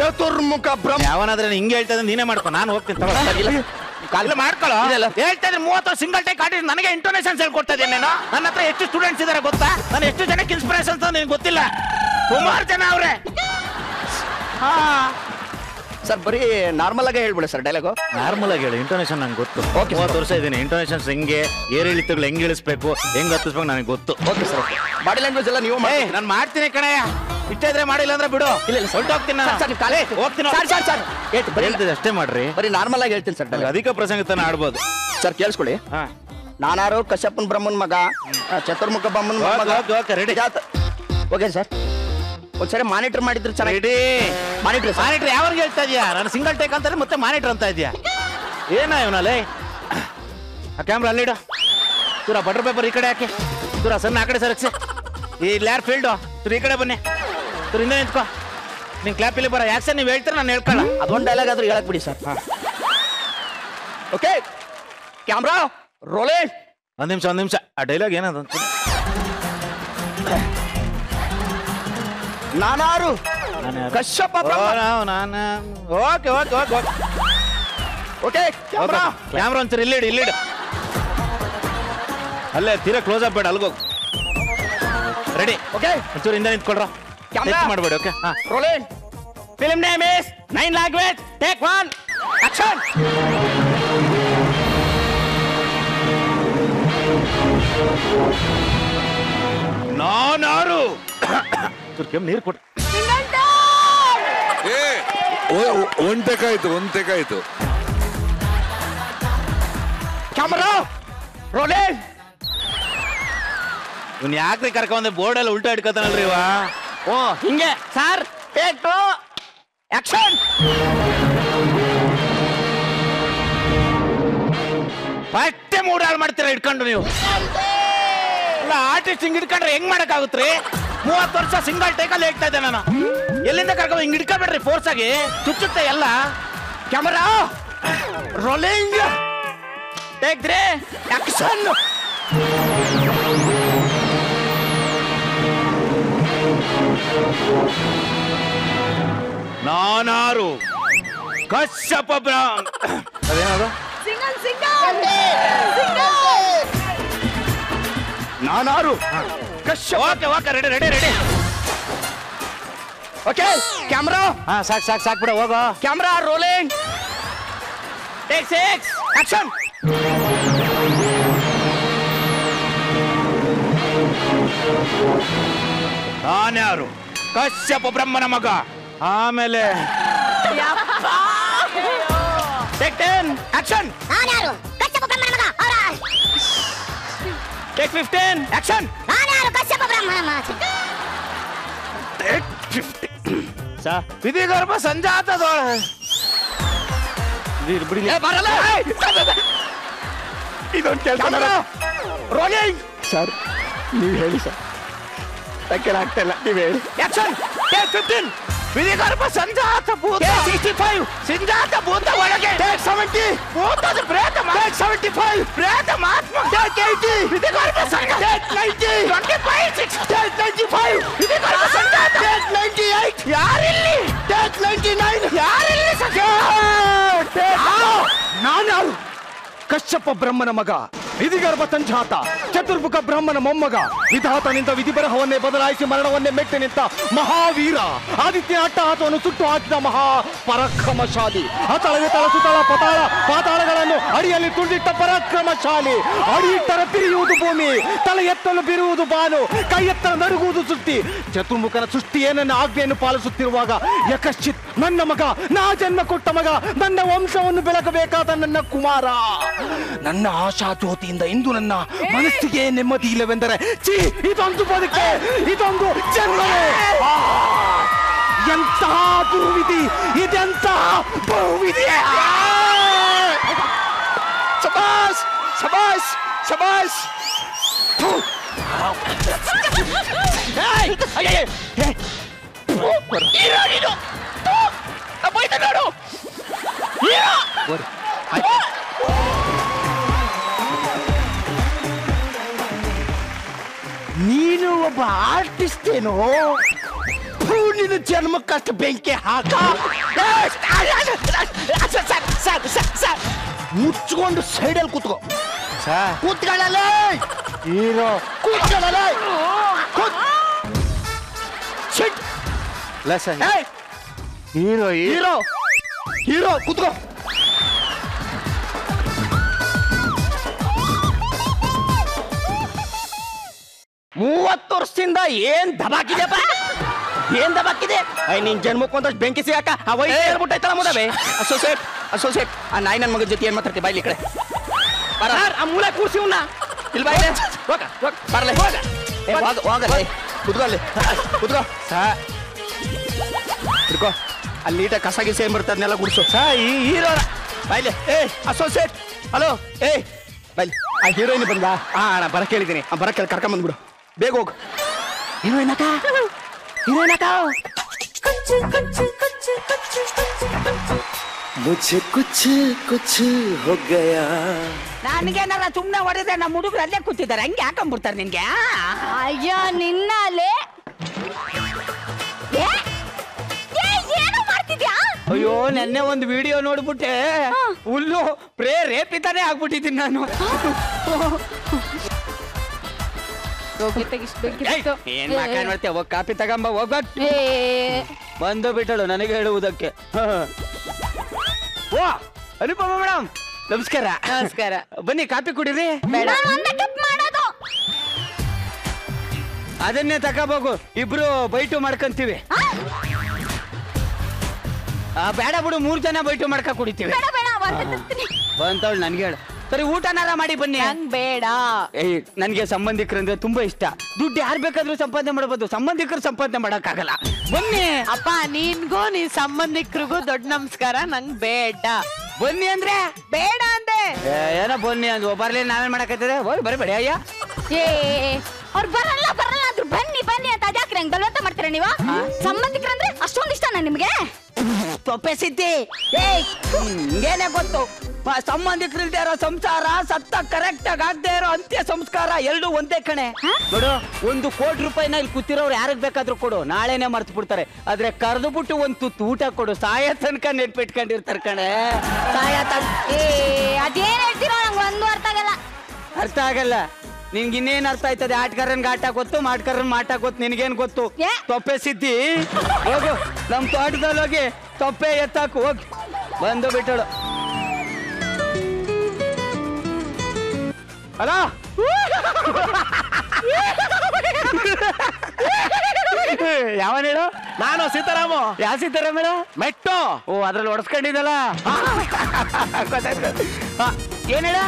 ಚತುರ್ಮುಖ ಬ್ರಹ್ಮ. ಯಾವನಾದ್ರೆ ಹಿಂಗೆ ಹೇಳ್ತಾ ಇದ್ರೆ ನೀನೇ ಮಾಡ್ಕೊ, ನಾನು ಹೋಗ್ತೀನಿ ಕಾಲ ಮಾಡ್ಕೊಳ್ಳೋ. ಹೇಳ್ತಾ ಇದ್ರೆ 30 ಸಿಂಗಲ್ ಟೇಕ್ ಆರ್ಟಿಸ್ಟ್ ನನಗೆ ಇಂಟೋನೇಷನ್ಸ್ ಹೇಳ್ಕೊಡ್ತಾ ಇದ್ದೀನಿ. ನಾನು ನನ್ನ ಹತ್ರ ಎಷ್ಟು ಸ್ಟೂಡೆಂಟ್ಸ್ ಇದಾರೆ ಗೊತ್ತಾ? ನಾನು ಎಷ್ಟು ಜನಕ್ಕೆ ಇನ್ಸ್ಪಿರೇಷನ್ ಅಂತ ನಿನ್ಗೆ ಗೊತ್ತಿಲ್ಲ, ಸುಮಾರು ಜನ ಅವ್ರೆ. ಸರ್ ಬರೀ ನಾರ್ಮಲ್ ಆಗಿ ಹೇಳ್ಬಿಡಿ ಸರ್ ಡೈಲಾಗು. ನಾರ್ಮಲ್ ಆಗಿ ಹೇಳಿ, ಇಂಟೋನೇಷನ್ ನಂಗೆ ಗೊತ್ತು. 30 ವರ್ಷ ಇದ್ದೀನಿ, ಇಂಟೋನೇಷನ್ಸ್ ಹೆಂಗೆ ಏರಿಳಿತಗಳು ಹೆಂಗೆ ಇಳಿಸ್ಬೇಕು, ಹೆಂಗೆ ಹತ್ತಿಸ್ಬೇಕು ನನಗೆ ಗೊತ್ತು. Okay sir. ಬಾಡಿ ಲ್ಯಾಂಗ್ವೇಜ್ ಎಲ್ಲ ನೀವು ನಾನು ಮಾಡ್ತೀನಿ ಕಣಯ್ಯ, ಇಷ್ಟ ಇದ್ರೆ ಮಾಡಿಲ್ಲ ಅಂದ್ರೆ ಬಿಡು. ಇಲ್ಲ ಹೊರಟೋಗ್ತೀನಿ ನಾನು. ಹೋಗ್ತೀನಿ ಹೇಳ್ತಿದ್ದೆ ಅಷ್ಟೇ ಮಾಡ್ರಿ. ಬರೀ ನಾರ್ಮಲ್ ಆಗಿ ಹೇಳ್ತೀನಿ ಸರ್. ಅಧಿಕ ಪ್ರಸಂಗ ತಾನೆ ಆಡ್ಬೋದು ಸರ್. ಕೇಳಿಸ್ಕೊಳ್ಳಿ. ನಾನಾರು ಕಶ್ಯಪನ್ ಬ್ರಹ್ಮನ್ ಮಗ, ಚತುರ್ಮುಖ ಬ್ರಹ್ಮನ್ ಮಗ. ರೆಡಿ. Okay sir. ಒಂದ್ಸರಿ ಮಾನಿಟರ್ ಮಾಡಿದ್ರೆ ಚೆನ್ನಾಗಿ. ಮಾನಿಟರ್ ಯಾವಾಗ ಹೇಳ್ತಾ ಇದೀಯಾ? ನಾನು ಸಿಂಗಲ್ ಟೇಕ್ ಅಂತಾರೆ ಮತ್ತೆ ಮಾನಿಟರ್ ಅಂತ ಇದೆಯಾ? ಏನ ಇವನಲ್ಲಿ? ಆ ಕ್ಯಾಮ್ರಾ ಅಲ್ಲಿಡು. ಚೂರ ಬಟರ್ ಪೇಪರ್ ಈ ಕಡೆ ಹಾಕಿ, ಚೂರ ಸಣ್ಣ ಆ ಕಡೆ ಸರಕ್ಸಿ. ಇಲ್ಲಿ ಯಾರು ಫೀಲ್ಡು? ಚೂರು ಈ ಕಡೆ ಬನ್ನಿ, ಚೂರು ಹಿಂದೆ ನಿಂತ್ಕೋ. ನಿನ್ ಕ್ಲಾಪ್ ಇಲ್ಲಿ ಬರ. ಯಾಕೆ ನೀವು ಹೇಳ್ತಾರೆ ನಾನು ಹೇಳ್ಕೊಳ್ಳ. ಅದೊಂದು ಡೈಲಾಗ್ ಆದ್ರೂ ಹೇಳಕ್ ಬಿಡಿ ಸರ್. Okay camera rolling. ಒಂದ್ ನಿಮಿಷ. ಆ ಡೈಲಾಗ್ ಏನದು? ನಾನಾರು ಕಶ್ಯಪ ನಾನು. ಓಕೆ ಕ್ಯಾಮ್ರಾ ಒಂಚೂರು ಇಲ್ಲಿಡು. ಅಲ್ಲೇ ತೀರಾ ಕ್ಲೋಸ್ ಅಪ್ ಬೇಡ, ಅಲ್ಗೋಗು. ರೆಡಿ. ಓಕೆ ಒಂಚೂರು ಹಿಂದೆ ನಿಂತ್ಕೊಳ್ರ, ಮಾಡ್ಬೇಡಿ. Okay rolling. Film name is 9 language. Take 1 action. ನಾನಾರು ಕೆಮ್ಮು ನೀರು ಕೊಟ್ಟು ಒಂಟೆಕಾಯ್ತು. Camera rolling. ಇವ್ನು ಯಾಕ್ರಿ ಕರ್ಕೊಂಡೆ? ಬೋರ್ಡಲ್ಲಿ ಉಲ್ಟಾ ಹಿಡ್ಕೊತಾನಲ್ರಿ ಇವ. ಓ ಹಿಂಗೆ ಸರ್. Take 2 action. ಮತ್ತೆ ಮೂಡಾಳು ಮಾಡ್ತೀರಾ ಇಟ್ಕೊಂಡು ನೀವು? ಇಲ್ಲ ಆರ್ಟಿಸ್ಟ್ ಹಿಂಗ್ ಹಿಡ್ಕೊಂಡ್ರೆ ಹೆಂಗ್ ಮಾಡಕ್ಕಾಗುತ್ತ್ರಿ? 30 ವರ್ಷ ಸಿಂಗಲ್ ಟೇಕಲ್ಲಿ ಹೇಳ್ತಾ ಇದ್ದೆ ನಾನು. ಎಲ್ಲಿಂದ ಕರ್ಕೊಂಡು ಹಿಂಗ್ ಹಿಡ್ಕೊಬೇಡ್ರಿ ಫೋರ್ಸ್ ಆಗಿ, ಚುಚ್ಚುತ್ತೆ ಎಲ್ಲ. Camera rolling. Take 3 action. ನಾನಾರು ಕಶ್ಯಪ ಅದೇನದು? ನಾನಾರು Kashyapa. Okay ready. Okay camera. ಸಾಕ್ ಬಿಡ, ಹೋಗೋ. Camera rolling. Take 6 action. ನಾನ್ಯಾರು? ಕಶ್ಯಪ ಬ್ರಹ್ಮನ ಮಗ. ಆಮೇಲೆ ಟೇಕ್ 10 ಆಕ್ಷನ್. ನಾನ್ಯಾರು? ಕಶ್ಯಪ ಬ್ರಹ್ಮನ ಮಗ. Take 15 action. ನಾನ್ಯಾರು? ಕಶ್ಯಪ ಬ್ರಹ್ಮನ ಮಗ. ಟೇಕ್ 50. ವಿಧಿಗರ್ಭ ಸಂಜಾತದ ಬರಲ್ಲ. ಇದೊಂದು ಕೆಲಸ. ರೋಲಿಂಗ್. ಸರ್ ನೀವು ಹೇಳಿ ಸರ್, ಆಗ್ತಾ ಇಲ್ಲ, ನೀವು ಹೇಳಿ. ಆಕ್ಷನ್. ಟೇಕ್ 15. ವಿಧಿಗರ್ಭ ಸಂಜಾತ ಭೂತ. 65 ಸಂಜಾತ ಭೂತ ಒಳಗೆ. ಟೇಕ್ 70. ಭೂತದ ಪ್ರೇತ. ಟೇಕ್ 75. ಪ್ರೇತ ಮಹಾತ್ಮ. ಟೇಕ್ 80. ವಿಧಿಗರ್ಭ ಸಂಜಾತ. ಟೇಕ್ 90. 25 6. ಟೇಕ್ 95. ವಿಧಿಗರ್ಭ ಸಂಜಾತ. ಟೇಕ್ 98. ಯಾರಿಲ್ಲಿ? ಟೇಕ್ 99. ಯಾರಿಲ್ಲಿ ನಾನ್ಯಾರು? ಕಶ್ಯಪ ಬ್ರಹ್ಮನ ಮಗ, ವಿಧಿಗರ್ಭ ಸಂಜಾತ, ಚತುರ್ಮುಖ ಬ್ರಹ್ಮನ ಮೊಮ್ಮಗ, ವಿಧಾತನಿಂದ ವಿಧಿಬರಹವನ್ನೇ ಬದಲಾಯಿಸಿ ಮರಣವನ್ನೇ ಮೆಟ್ಟಿ ನಿಂತ ಮಹಾವೀರ, ಆದಿತ್ಯ ಅಟ್ಟಹಾಸವನ್ನು ಸುಟ್ಟು ಹಾಕಿದ ಮಹಾ ಪರಾಕ್ರಮಶಾಲಿ, ಅತಳವಿ ತಳ ಸುತಳ ಪತಾಳ ಪಾತಾಳಗಳನ್ನು ಅಡಿಯಲ್ಲಿ ತುಂಡಿಟ್ಟ ಪರಾಕ್ರಮಶಾಲಿ, ಅಡಿಯಿಟ್ಟರ ತಿರಿಯುವುದು ಭೂಮಿ, ತಲೆ ಎತ್ತಲು ಬಿರುವುದು ಬಾನು, ಕೈ ಎತ್ತಲು ನಡುಗುವುದು ಸುತ್ತಿ, ಚತುರ್ಮುಖನ ಸೃಷ್ಟಿಯೇ ನನ್ನ ಆಜ್ಞೆಯನ್ನು ಪಾಲಿಸುತ್ತಿರುವಾಗ ಯಕಶ್ಚಿತ್ ನನ್ನ ಮಗ, ನಾ ಜನ್ಮ ಕೊಟ್ಟ ಮಗ, ನನ್ನ ವಂಶವನ್ನು ಬೆಳಗಬೇಕಾದ ನನ್ನ ಕುಮಾರ, ನನ್ನ ಆಶಾ ಜ್ಯೋತಿಯಿಂದ ಇಂದು ನನ್ನ ಮನಸ್ಸಿಗೆ ನೆಮ್ಮದಿ ಇಲ್ಲವೆಂದರೆ ಚೀ ಇದೊಂದು ಬದುಕೆ, ಇದೊಂದು ಜನ್ಮವೇ, ಎಂತಹ ದುರ್ವಿಧಿ, ಇದೆಂತಹ ಬಹುವಿಧಿ. ಶಬಾಷ್ ಶಬಾಷ್ ಶಬಾಷ್. ನೀನು ಒಬ್ಬ ಆರ್ಟಿಸ್ಟ್ ಏನೋ? ನಿನ್ನ ಜನ್ಮಕ್ಕಷ್ಟು ಬೆಂಕಿ ಹಾಕ ಮುಚ್ಕೊಂಡು ಸೈಡಲ್ಲಿ ಕೂತ್ಕೋ ಕೂತ್ಕೊಳ್ಳಲ್ಲ ಹೀರೋ ಕೂತ್ಕೊಳ್ಳಲ್ಲ ಹೀರೋ ಹೀರೋ ಹೀರೋ ಕೂತ್ಕೋ 30 ವರ್ಷದಿಂದ ಏನ್ ದಬಾಕಿದೆಪ್ಪ ಏನ್ ದಬಾಕಿದೆ ನಿನ್ ಜನ್ಮಕ್ಕೆ ಒಂದಷ್ಟು ಬೆಂಕಿ ಸಿಗಾಕ ಆ ವಯಸ್ಸು ಹೇಳ್ಬಿಟ್ಟೈತಲ್ಲ ಮುದವೆ ಅಸೋಸಿಯೇಟ್ ಆ ನಾಯಿ ನನ್ನ ಮಗನ ಜೊತೆ ಏನ್ ಮಾತಾಡ್ತಿ ಬಾಯ್ಲಿ ಕಡೆ ಆ ಮೂಳೆ ಕೂರ್ಸಿ ಉನ್ನ ಇಲ್ಲಿ ಬಾಯ್ಲೆ ಹೋಗ ಹೋಗ ಬರಲೆ ಹೋಗ ಹೋಗಲ್ಲ ಕುತ್ಕೋ ಅಲ್ಲಿ ಕುತ್ಕೋ ಹಿಡ್ಕೋ ಅಲ್ಲಿ ನೀಟ ಕಸ ಗಿಸ ಏನ್ ಬರ್ತದನ್ನೆಲ್ಲ ಗುಡ್ಸು ಈ ಹೀರೋರ ಬಾಯ್ಲೆ ಅಸೋಸಿಯೇಟ್ ಹಲೋ ಬಾಯ್ಲಿ ಆ ಹೀರೋಯಿನ್ ಬಂದ ಅಣ್ಣ ಬರಕ್ಕೆ ಹೇಳಿದ್ದೀನಿ ಬರಕ್ಕೆ ಕರ್ಕೊಂಡ್ ಬಂದ್ಬಿಡು ಬೇಗ ಹೋಗು ಹೀರೋಯಿನಕ मुझे कुछ कुछ हो गया ನನಗೇನಾರ ಸುಮ್ಮನೆ ಹೊಡೆದ್ರೆ ನಮ್ಮ ಹುಡುಗರು ಅಲ್ಲೇ ಕೂತಿದ್ದಾರೆ ಹಂಗೆ ಹಾಕೊಂಡ್ಬಿಡ್ತಾರೆ ನಿನ್ಗೆ ಅಯ್ಯೋ ನಿನ್ನಲೆ ಏನು ಮಾಡ್ತಿದ್ಯಾ ಅಯ್ಯೋ ನೆನ್ನೆ ಒಂದು ವಿಡಿಯೋ ನೋಡ್ಬಿಟ್ಟೆ ಹುಲ್ಲು ರೇಪಿತಾನೆ ಆಗ್ಬಿಟ್ಟಿದ್ದೀನಿ ನಾನು ಏನ್ ಮಾಡ್ತೀಯ ಹೋಗ್ ಕಾಪಿ ತಗೊಂಬ ಹೋಗ ಬಂದು ಬಿಟ್ಟಳು ನನಗೆ ಹೇಳುವುದಕ್ಕೆ ಓ ಅನುಪಮ ಮೇಡಮ್ ನಮಸ್ಕಾರ ನಮಸ್ಕಾರ ಬನ್ನಿ ಕಾಪಿ ಕುಡೀರಿ ಬೇಡ ಅದನ್ನೇ ತಗೋಬೋಗು ಇಬ್ರು ಬೈಟು ಮಾಡ್ಕೊಂತೀವಿ ಬೇಡ ಬಿಡು 3 ಜನ ಬೈಟು ಮಾಡ್ಕ ಕುಡಿತೀವಿ ಬಂತವಳು ನನ್ಗೆ ಹೇಳು ಸರಿ ಊಟನಾರ ಮಾಡಿ ಬನ್ನಿ ಬೇಡ ನನ್ಗೆ ಸಂಬಂಧಿಕರಂದ್ರೆ ತುಂಬಾ ಇಷ್ಟ ದುಡ್ಡು ಯಾರು ಬೇಕಾದ್ರೂ ಸಂಪಾದನೆ ಮಾಡಬಹುದು ಸಂಬಂಧಿಕರು ಸಂಪಾದನೆ ಮಾಡಕ್ಕಾಗಲ್ಲ ಬನ್ನಿ ಅಪ್ಪ ನಿನ್ಗೂ ನಿನ್ ಸಂಬಂಧಿಕರಿಗೂ ದೊಡ್ಡ ನಮಸ್ಕಾರ ನಂಗ್ ಬೇಡ ಬನ್ನಿ ಅಂದ್ರೆ ಬೇಡ ಅಂದೆ ಏನೋ ಬನ್ನಿ ಅಂದ್ ಬರ್ಲಿ ನಾವೇನ್ ಮಾಡಕತ್ತಿದೆ ಬರಬೇಡಿ ಅಯ್ಯ ಅವ್ರು ಬರಲ್ಲ ಅಂದ್ರು ಬನ್ನಿ ಅಂತ ಅದ್ಯಾಕ್ರಿ ಹಂಗ್ ಬಲವಂತ ಮಾಡ್ತೀರಾ ನೀವು ಸಂಬಂಧಿಕರಂದ್ರೆ ಅಷ್ಟೊಂದು ಇಷ್ಟನಾ ನಿಮ್ಗೆ ತೊಪ್ಪೆ ಸಿದ್ದಿ ಏನೇ ಗೊತ್ತು ಸಂಬಂಧಿಕರಿಲ್ದೇ ಇರೋ ಸಂಸಾರ ಸತ್ತ ಕರೆಕ್ಟ್ ಆಗಿ ಆಗದೆ ಇರೋ ಅಂತ್ಯ ಸಂಸ್ಕಾರ ಎರಡು ಒಂದೇ ಕಣೆ ನೋಡು 1 ಕೋಟಿ ರೂಪಾಯಿನ ಇಲ್ಲಿ ಕೂತಿರೋರು ಯಾರಿಗ್ ಬೇಕಾದ್ರೂ ಕೊಡು ನಾಳೆನೆ ಮರ್ತು ಬಿಡ್ತಾರೆ ಆದ್ರೆ ಕರೆದು ಬಿಟ್ಟು ಒಂದು ತುತ್ತು ಊಟ ಕೊಡು ಸಾಯ ತನಕ ನೆನ್ಪಿಟ್ಕೊಂಡಿರ್ತಾರೆ ಕಣೆ ಅದೇನ್ ಹೇಳ್ತೀರೋ ನಂಗೆ ಒಂದು ಅರ್ಥ ಆಗಲ್ಲ ನಿನ್ಗೆ ಇನ್ನೇನ್ ಅರ್ಥ ಆಯ್ತದೆ ಆಟಗಾರನ್ಗೆ ಆಟ ಗೊತ್ತು ಮಾಡ್ಕಾರನ್ ಮಾಟ ಗೊತ್ತು ನಿನ್ಗೇನ್ ಗೊತ್ತು ತೊಪ್ಪೆ ಸಿದ್ದಿ ಹೋಗು ನಮ್ ತೋಟದಲ್ಲಿ ಹೋಗಿ ತೊಪ್ಪೆ ಎತ್ತಾಕು ಹೋಗಿ ಬಂದು ಬಿಟ್ಟಳು ಅಲ್ಲ ಯಾವನ್ ಹೇಳು ನಾನು ಸೀತಾರಾಮು ಯಾವ ಸೀತಾರಾಮ್ ಹೇಳು ಮೆಟ್ಟು ಓ ಅದ್ರಲ್ಲಿ ಹೊಡ್ಸ್ಕೊಂಡಿದ್ದಲ್ಲ ಏನ್ ಹೇಳ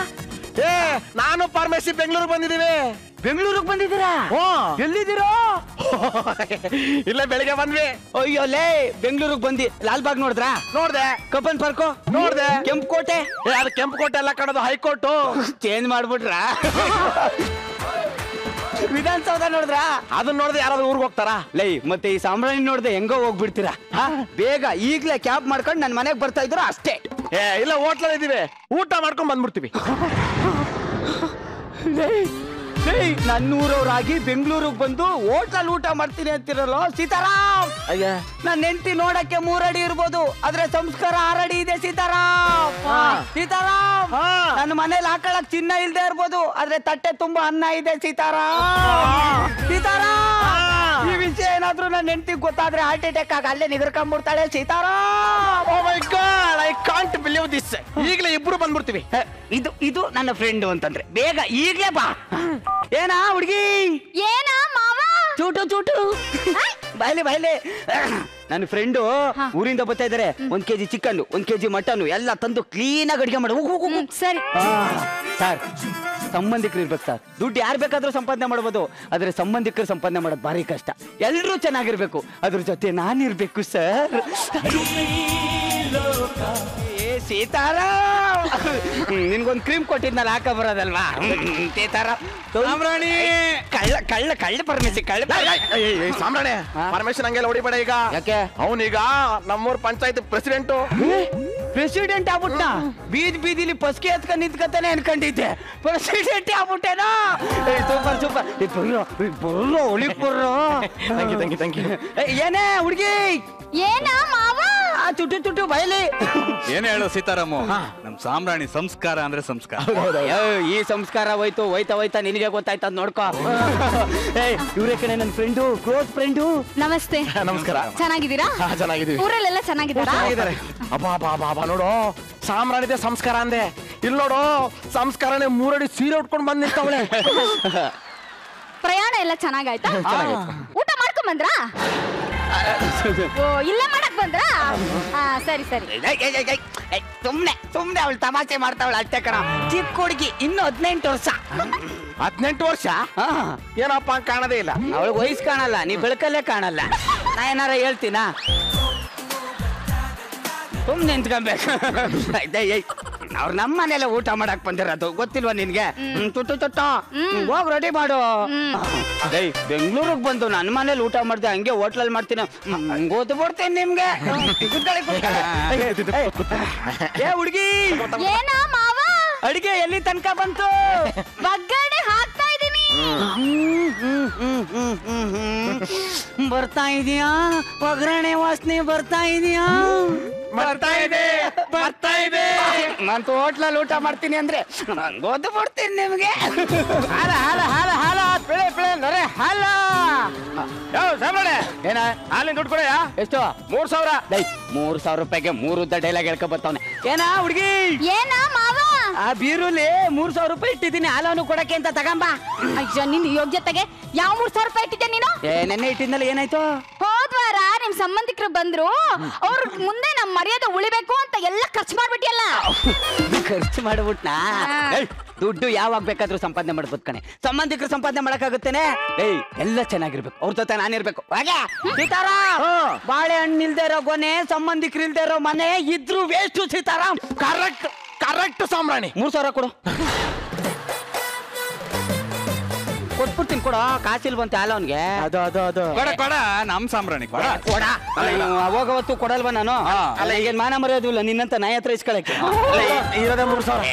ನಾನು ಫಾರ್ಮಸಿ ಬೆಂಗಳೂರಿಗೆ ಬಂದಿದ್ದೀನಿ ಬೆಂಗಳೂರಿಗೆ ಬಂದಿದ್ದೀರಾ ಎಲ್ಲಿದ್ದೀರಾ ಇಲ್ಲ ಬೆಳಿಗ್ಗೆ ಬಂದ್ವಿ ಅಯ್ಯೋ ಲೇ ಬೆಂಗಳೂರಿಗೆ ಬಂದಿ ಲಾಲ್ಬಾಗ್ ನೋಡಿದ್ರಾ ನೋಡ್ದೆ ಕಬ್ಬನ್ ಪಾರ್ಕು ನೋಡ್ದೆ ಕೆಂಪು ಕೋಟೆ ಅದು ಕೆಂಪು ಕೋಟೆ ಎಲ್ಲ ಕಣದು ಹೈಕೋರ್ಟು ಚೇಂಜ್ ಮಾಡ್ಬಿಟ್ರಾ ವಿಧಾನಸೌಧ ನೋಡಿದ್ರಾ ಅದನ್ನ ನೋಡ್ದೆ ಯಾರಾದ್ರೂ ಊರಿಗೆ ಹೋಗ್ತಾರಾ ಲೈ ಮತ್ತೆ ಈ ಸಾಮ್ರಾಣಿ ನೋಡ್ದೆ ಹೆಂಗೋ ಹೋಗ್ಬಿಡ್ತೀರಾ ಬೇಗ ಈಗ್ಲೇ ಕ್ಯಾಬ್ ಮಾಡ್ಕೊಂಡು ನನ್ ಮನೆಗೆ ಬರ್ತಾ ಇದ್ರು ಅಷ್ಟೇ ಇಲ್ಲ ಹೋಟ್ಲಲ್ಲಿ ಇದೀವಿ ಊಟ ಮಾಡ್ಕೊಂಡ್ ಬಂದ್ಬಿಡ್ತೀವಿ ನನ್ನೂರವ್ರಾಗಿ ಬೆಂಗಳೂರಿಗೆ ಬಂದು ಹೋಟ್ಲಲ್ಲಿ ಊಟ ಮಾಡ್ತೀನಿ ಅಂತಿರಲ್ಲ ಸೀತಾರಾಮ್ ಅಯ್ಯ ನನ್ನ ಹೆಂಡತಿ ನೋಡಕ್ಕೆ 3 ಅಡಿ ಇರ್ಬೋದು ಆದ್ರೆ ಸಂಸ್ಕಾರ 6 ಅಡಿ ಇದೆ ಸೀತಾರಾಮ್ ನನ್ನ ಮನೇಲಿ ಹಾಕೊಳ್ಳಕ್ ಚಿನ್ನ ಇಲ್ದೇ ಇರ್ಬೋದು ಆದ್ರೆ ತಟ್ಟೆ ತುಂಬಾ ಅನ್ನ ಇದೆ ಸೀತಾರಾಮ್ ಈ ವಿಷಯ ಏನಾದ್ರೂ ನನ್ನ ಹೆಂಡತಿಗೆ ಗೊತ್ತಾದ್ರೆ ಹಾರ್ಟ್ ಅಟ್ಯಾಕ್ ಆಗ ಅಲ್ಲೇ ನಿಗರ್ಕೊಂಡ್ಬಿಡ್ತಾಳೆ Sitaram oh my god I can't believe this ಈಗಲೇ ಇಬ್ರು ಬಂದ್ಬಿಡ್ತೀವಿ ಇದು ನನ್ನ ಫ್ರೆಂಡ್ ಅಂತಂದ್ರೆ ಬೇಗ ಈಗ್ಲೇ ಬಾ ಏನಾ ಹುಡುಗಿ ಏನಾ ಮಾವ ಚೂಟು ಬಾಯ್ಲೆ ನನ್ನ ಫ್ರೆಂಡು ಊರಿಂದ ಬರ್ತಾ ಇದಾರೆ 1 kg ಚಿಕನ್ 1 kg ಮಟನ್ ಎಲ್ಲ ತಂದು ಕ್ಲೀನ್ ಆಗಿ ಅಡಿಗೆ ಮಾಡು ಸರಿ ಸರ್ ಸಂಬಂಧಿಕರು ಇರ್ಬೇಕು ಸರ್ ದುಡ್ಡು ಯಾರು ಬೇಕಾದ್ರೂ ಸಂಪಾದನೆ ಮಾಡ್ಬೋದು ಆದ್ರೆ ಸಂಬಂಧಿಕರು ಸಂಪಾದನೆ ಮಾಡೋದು ಭಾರಿ ಕಷ್ಟ ಎಲ್ರೂ ಚೆನ್ನಾಗಿರ್ಬೇಕು ಅದ್ರ ಜೊತೆ ನಾನಿರ್ಬೇಕು ಸರ್ ಸೀತಾರಾಮ್ ನಿನ್ಗೊಂದು ಕ್ರೀಮ್ ಕೊಟ್ಟಿದ್ನಲ್ಲ ಹಾಕ ಬರೋದಲ್ವಾ ಸೀತಾರಾಮ್ ಸಾಮ್ರಾಣಿ ಕಳ್ಳ ಪರಮೇಶಿ ಸಾಮ್ರಾಣಿ ಪರಮೇಶ್ವರ್ ಹಂಗೆಲ್ಲ ಹೊಡಿಬೇಡ ಈಗ ಯಾಕೆ ಅವನೀಗ ನಮ್ಮೂರ್ ಪಂಚಾಯತ್ ಪ್ರೆಸಿಡೆಂಟು ಪ್ರೆಸಿಡೆಂಟ್ ಆಗ್ಬಿಟ್ಟ. ಬೀದಿಲಿ ಪಸ್ಕಿ ಎತ್ಕೊಂಡ್ ನಿಂತ್ಕತಾನೆ ಅನ್ಕೊಂಡಿದ್ದೆ, ಪ್ರೆಸಿಡೆಂಟ್ ಆಗ್ಬಿಟ್ಟೇನೋ. Super super. ಬರ್ರೋ ಒಳಿಕ್ ಬರ್ರೋ. ಏನೇ ಹುಡುಗಿ? ಏನ ಮಾವ? ತುಟ್ಟು ಬಯಲಿ. ಏನ್ ಹೇಳು ಸೀತಾರಾಮು, ನಮ್ ಸಾಮ್ರಾಣಿ ಸಂಸ್ಕಾರ ಅಂದ್ರೆ ಸಂಸ್ಕಾರ. ಈ ಸಂಸ್ಕಾರ ಹೋಯ್ತಾ ನಿನಗೆ ಗೊತ್ತಾಯ್ತದ ನೋಡ್ಕೋ. ಇವ್ರೆ ಕಣೆ ನನ್ನ ಫ್ರೆಂಡು, ಕ್ಲೋಸ್ ಫ್ರೆಂಡು. ನಮಸ್ತೆ. ನಮಸ್ಕಾರ. ಚೆನ್ನಾಗಿದ್ದೀರಾ? ಚೆನ್ನಾಗಿದ್ದೀವಿ. ಊರಲ್ಲೆಲ್ಲ ಚೆನ್ನಾಗಿದ್ದಾರಾ? ಅಬ್ಬಾ ನೋಡು, ಸಾಮ್ರಾಣಿದೆ ಸಂಸ್ಕಾರ ಅಂದೆ. ಇಲ್ಲಿ ನೋಡು, ಸಂಸ್ಕಾರನೇ 3 ಅಡಿ ಸೀರೆ ಉಟ್ಕೊಂಡು ಬಂದ್ ನಿಂತವಳೆ. ಪ್ರಯಾಣ ಎಲ್ಲ ಚೆನ್ನಾಗಾಯ್ತಾ? ಊಟ ಮಾಡ್ಕೊಂಡ್ ಬಂದ್ರಾ? ಓ, ಇಲ್ಲ ಮಾಡಕ್ ಬಂದ್ರಾ? ಸರಿ. ಸುಮ್ನೆ ಅವಳು ತಮಾಷೆ ಮಾಡ್ತಾವಳ ಅಷ್ಟೇ ಕಣ. ಚಿಕ್ಕ ಹುಡುಗಿ, ಇನ್ನು 18 ವರ್ಷ. 18 ವರ್ಷ? ಏನಪ್ಪ ಕಾಣದೇ ಇಲ್ಲ. ಅವಳಿಗೆ ವಯಸ್ಸು ಕಾಣಲ್ಲ, ನೀ ಬೆಳಕಲ್ಲೇ ಕಾಣಲ್ಲ. ನಾ ಏನಾರ ಹೇಳ್ತೀನಾ? ಸುಮ್ನೆ ನಿಂತ್ಕೊಬೇಕು. ಅವ್ರು ನಮ್ಮ ಮನೆಯಲ್ಲ ಊಟ ಮಾಡಕ್ ಬಂದಿರೋದು, ಗೊತ್ತಿಲ್ವಾ ನಿನ್ಗೆ? ತುಟ್ಟು ಹೋಗ್ ರೆಡಿ ಮಾಡು. ಬೆಂಗಳೂರಿಗೆ ಬಂದು ನನ್ನ ಮನೇಲಿ ಊಟ ಮಾಡ್ದೆ, ಹಂಗೆ ಹೋಟ್ಲಲ್ಲಿ ಮಾಡ್ತೀನಿ. ಗೊತ್ತು ಬಿಡ್ತೀನಿ ನಿಮ್ಗೆ. ಏ ಹುಡುಗಿ, ಏನ ಮಾವ? ಅಡಿಗೆ ಎಲ್ಲಿ ತನಕ ಬಂತು? ಒಗ್ಗರಣೆ ಹಾಕ್ತಾ ಇದೀನಿ. ಬರ್ತಾ ಇದೀಯಾ? ಒಗ್ಗರಣೆ ವಾಸನೆ ಬರ್ತಾ ಇದೀಯಾ? ಬರ್ತಾ ಇದೆ. ನಾನು ಹೋಟ್ಲಲ್ಲಿ ಊಟ ಮಾಡ್ತೀನಿ ಅಂದ್ರೆ ಗೊತ್ತು ಬಿಡ್ತೀನಿ ನಿಮ್ಗೆ. ಹಾಲ ಬೆಳೆ ನೊರೆ ಹಾಲ. ಏನ ಹಾಲಿನ ದುಡ್ಡು ಕೊಡಯ್ಯ. ಎಷ್ಟು? 3000. 3,000 ರೂಪಾಯಿಗೆ 3 ಉದ್ದ ಡೈಲಾಗ್ ಹೇಳ್ಕೊ ಬರ್ತಾವನೆ. ಏನ ಹುಡುಗಿ? ಏನ ಮಾವ? ಆ ಬೀರುಲಿ 3,000 ರೂಪಾಯಿ ಇಟ್ಟಿದ್ದೀನಿ, ಹಾಲನ್ನು ಕೊಡಕ್ಕೆ ಅಂತ ತಗೊಂಬ. ಅಯ್ಯೋ, ನಿನ್ ಯೋಗ್ಯತೆಗೆ ಯಾವ 3,000 ರೂಪಾಯಿ ಇಟ್ಟಿದ್ದೆ ನೀನು? ನೆನ್ನೆ ಇಟ್ಟಿದ್ನಲ್ಲ, ಏನಾಯ್ತು? ಹೋದ್ವಾರ ನಿಮ್ ಸಂಬಂಧಿಕರು ಬಂದ್ರು, ಅವ್ರ ಮುಂದೆ ನಮ್ ಮರ್ಯಾದೆ ಉಳಿಬೇಕು ಅಂತ ಎಲ್ಲ ಖರ್ಚು ಮಾಡ್ಬಿಟ್ಟಿಯಲ್ಲ. ಖರ್ಚು ಮಾಡ್ಬಿಟ್ನಾ? ದುಡ್ಡು ಯಾವಾಗ ಬೇಕಾದ್ರೂ ಸಂಪಾದನೆ ಮಾಡ್ಬೋದು ಕಣೆ. ಸಂಬಂಧಿಕರು ಸಂಪಾದನೆ ಮಾಡಕ್ಕಾಗುತ್ತೇನೆ? ಎಲ್ಲ ಚೆನ್ನಾಗಿರ್ಬೇಕು, ಅವ್ರ ಜೊತೆ ನಾನಿರ್ಬೇಕು. ಸೀತಾರಾಮ್, ಬಾಳೆಹಣ್ಣು ಇಲ್ದೇ ಇರೋ ಗೊನೆ, ಸಂಬಂಧಿಕರು ಇಲ್ದೇ ಇರೋ ಮನೆ ಇದ್ರು ವೇಸ್ಟ್. ಸೀತಾರಾಮ್, ಕರೆಕ್ಟ್ ಸಾಮ್ರಾಣಿ. 3,000 ಕೊಡು. ಕೊಟ್ಬಿಡ್ತೀನಿ, ಕೊಡ. ಕಾಸಿಲ್ವಂತೆ ಹಾಲ ಅವನ್ಗೆ. ಅದು ಕೊಡ ನಮ್ ಸಾಮ್ರಾಣಿ ಕೊಡ. ಹೋಗವತ್ತು ಕೊಡಲ್ವಾ ನಾನು? ಅಲ್ಲ, ಈಗ ಮಾನ ಮರ್ಯಾದಿಲ್ಲ ನಿನ್ನಂತ ನಾಯಿ ಹತ್ರ ಇಸ್ಕೊಳಕ್ಕೆ. ಇರೋದೇ 3000.